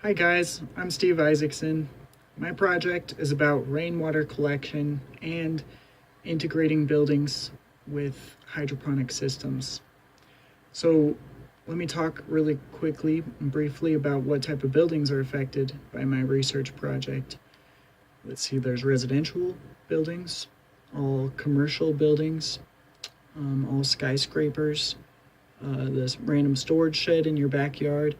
Hi guys, I'm Steve Isaacson. My project is about rainwater collection and integrating buildings with hydroponic systems. So let me talk really quickly and briefly about what type of buildings are affected by my research project. Let's see, there's residential buildings, all commercial buildings, all skyscrapers, this random storage shed in your backyard,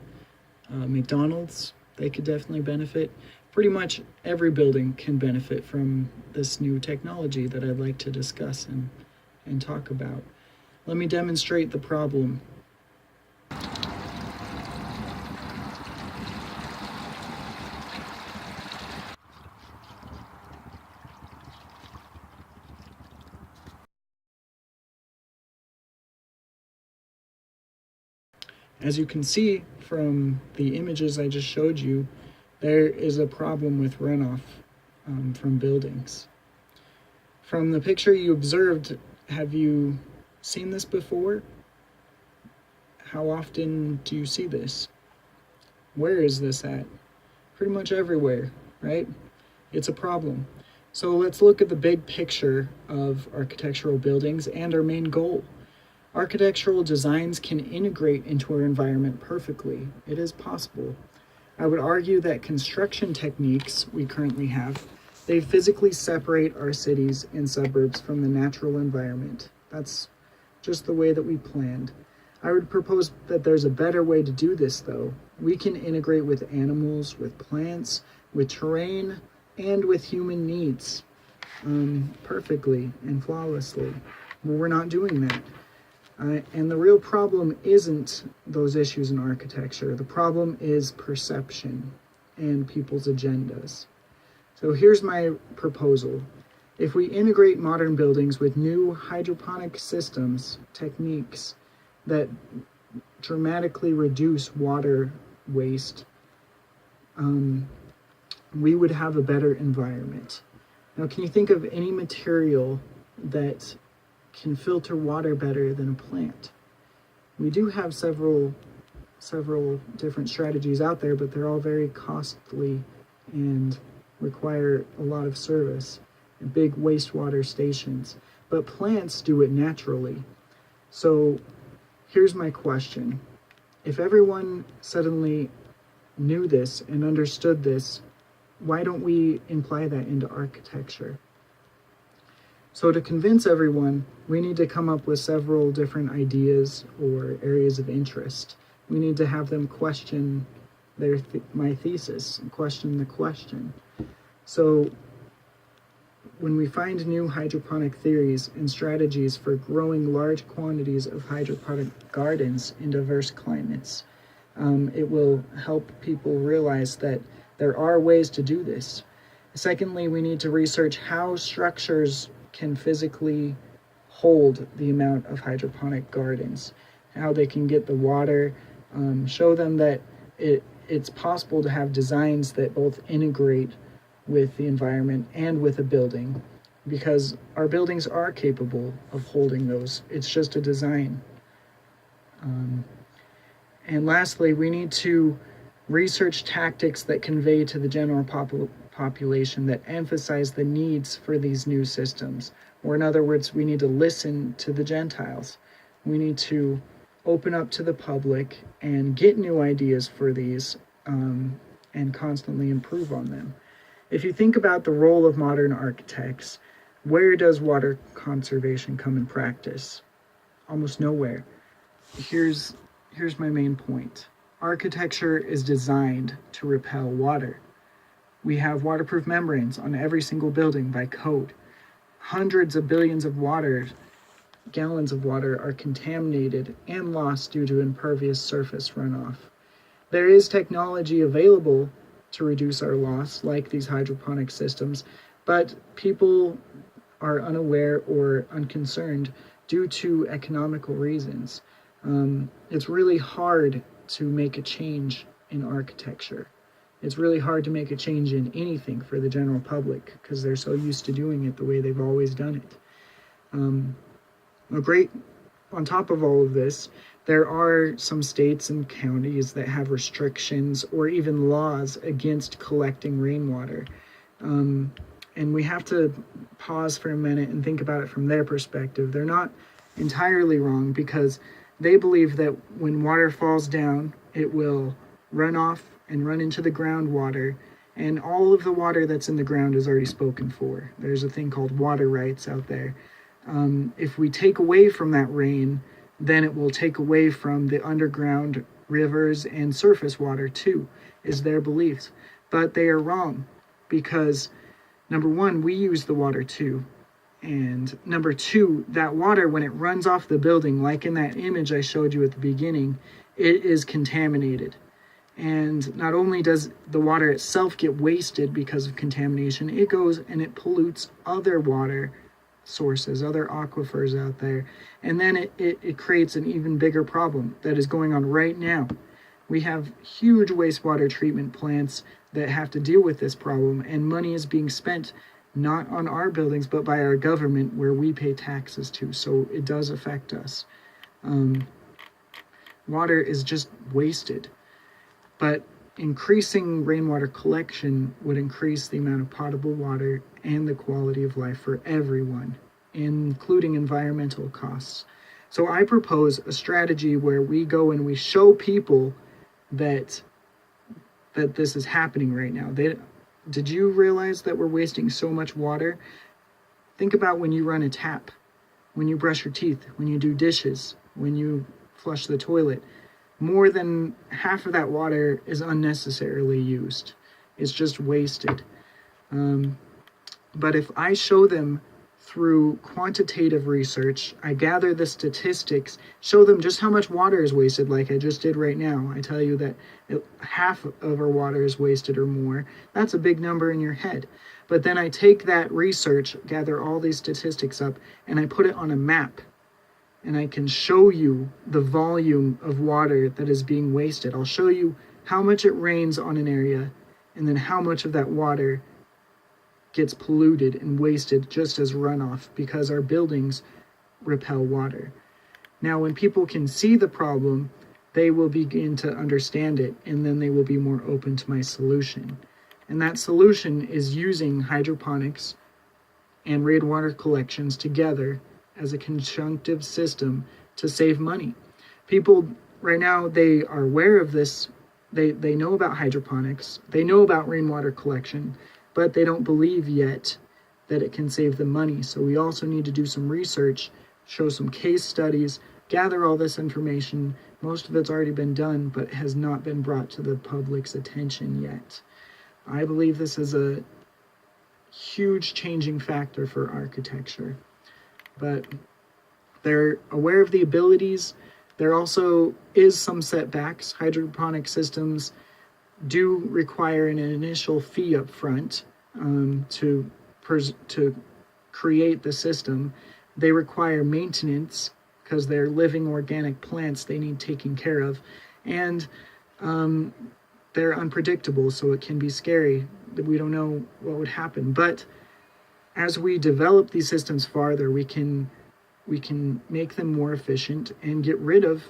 McDonald's, they could definitely benefit. Pretty much every building can benefit from this new technology that I'd like to discuss and talk about. Let me demonstrate the problem. As you can see from the images I just showed you, there is a problem with runoff from buildings. From the picture you observed, have you seen this before? How often do you see this? Where is this at? Pretty much everywhere, right? It's a problem. So let's look at the big picture of architectural buildings and our main goal. Architectural designs can integrate into our environment perfectly. It is possible. I would argue that construction techniques we currently have, they physically separate our cities and suburbs from the natural environment. That's just the way that we planned. I would propose that there's a better way to do this though. We can integrate with animals, with plants, with terrain, and with human needs perfectly and flawlessly. But we're not doing that. And the real problem isn't those issues in architecture. The problem is perception and people's agendas. So here's my proposal. If we integrate modern buildings with new hydroponic systems, techniques that dramatically reduce water waste, we would have a better environment. Now, can you think of any material that can filter water better than a plant? We do have several different strategies out there, but they're all very costly and require a lot of service and big wastewater stations. But plants do it naturally. So here's my question. If everyone suddenly knew this and understood this, why don't we imply that into architecture? So to convince everyone, we need to come up with several different ideas or areas of interest. We need to have them question my thesis and question the question. So when we find new hydroponic theories and strategies for growing large quantities of hydroponic gardens in diverse climates, it will help people realize that there are ways to do this. Secondly, we need to research how structures can physically hold the amount of hydroponic gardens, how they can get the water, show them that it's possible to have designs that both integrate with the environment and with a building, because our buildings are capable of holding those. It's just a design. And lastly, we need to research tactics that convey to the general population that emphasize the needs for these new systems. Or in other words, we need to listen to the Gentiles. We need to open up to the public and get new ideas for these and constantly improve on them. If you think about the role of modern architects, where does water conservation come in practice? Almost nowhere. Here's my main point. Architecture is designed to repel water. We have waterproof membranes on every single building by code. Hundreds of billions of gallons of water are contaminated and lost due to impervious surface runoff. There is technology available to reduce our loss, like these hydroponic systems, but people are unaware or unconcerned due to economical reasons. It's really hard to make a change in architecture. It's really hard to make a change in anything for the general public because they're so used to doing it the way they've always done it. On top of all of this, There are some states and counties that have restrictions or even laws against collecting rainwater. And we have to pause for a minute and think about it from their perspective. They're not entirely wrong, because they believe that when water falls down, it will run off and run into the groundwater, and all of the water that's in the ground is already spoken for. There's a thing called water rights out there. If we take away from that rain, then it will take away from the underground rivers and surface water too, is their beliefs. But they are wrong, because number one, we use the water too. And number two, that water, when it runs off the building, like in that image I showed you at the beginning, it is contaminated. And not only does the water itself get wasted because of contamination, it goes and it pollutes other water sources, other aquifers out there. And then it creates an even bigger problem that is going on right now. We have huge wastewater treatment plants that have to deal with this problem, and money is being spent not on our buildings, but by our government, where we pay taxes to. So it does affect us. Water is just wasted. But increasing rainwater collection would increase the amount of potable water and the quality of life for everyone, including environmental costs. So I propose a strategy where we go and we show people that this is happening right now. Did you realize that we're wasting so much water? Think about when you run a tap, when you brush your teeth, when you do dishes, when you flush the toilet. More than half of that water is unnecessarily used. It's just wasted. But if I show them through quantitative research, I gather the statistics, show them just how much water is wasted, like I just did right now. I tell you that half of our water is wasted or more. That's a big number in your head. But then I take that research, gather all these statistics up, and I put it on a map. And I can show you the volume of water that is being wasted. I'll show you how much it rains on an area, and then how much of that water gets polluted and wasted just as runoff, because our buildings repel water. Now, when people can see the problem, they will begin to understand it, and then they will be more open to my solution. And that solution is using hydroponics and rainwater collections together as a conjunctive system to save money. People right now, they are aware of this. They know about hydroponics. They know about rainwater collection, but they don't believe yet that it can save them money. So we also need to do some research, show some case studies, gather all this information. Most of it's already been done, but has not been brought to the public's attention yet. I believe this is a huge changing factor for architecture. But they're aware of the abilities. There also is some setbacks. Hydroponic systems do require an initial fee up front to create the system. They require maintenance because they're living organic plants. They need taking care of. And they're unpredictable, so it can be scary. We don't know what would happen. But as we develop these systems farther, we can make them more efficient and get rid of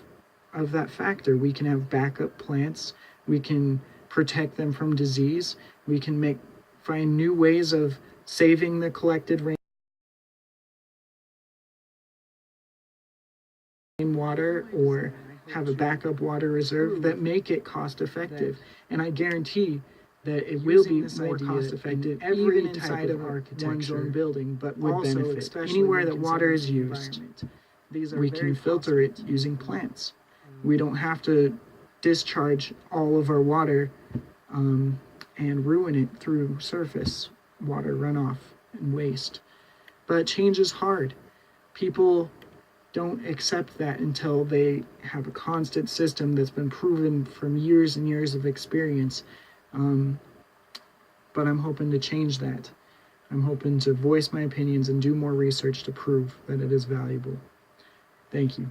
that factor. We can have backup plants. We can protect them from disease. We can find new ways of saving the collected rainwater, or have a backup water reserve that make it cost effective. And I guarantee that it will be more cost effective even inside of one's own building, but also especially anywhere that water is used. We can filter it using plants. We don't have to discharge all of our water and ruin it through surface water runoff and waste. But change is hard. People don't accept that until they have a constant system that's been proven from years and years of experience. But I'm hoping to change that. I'm hoping to voice my opinions and do more research to prove that it is valuable. Thank you.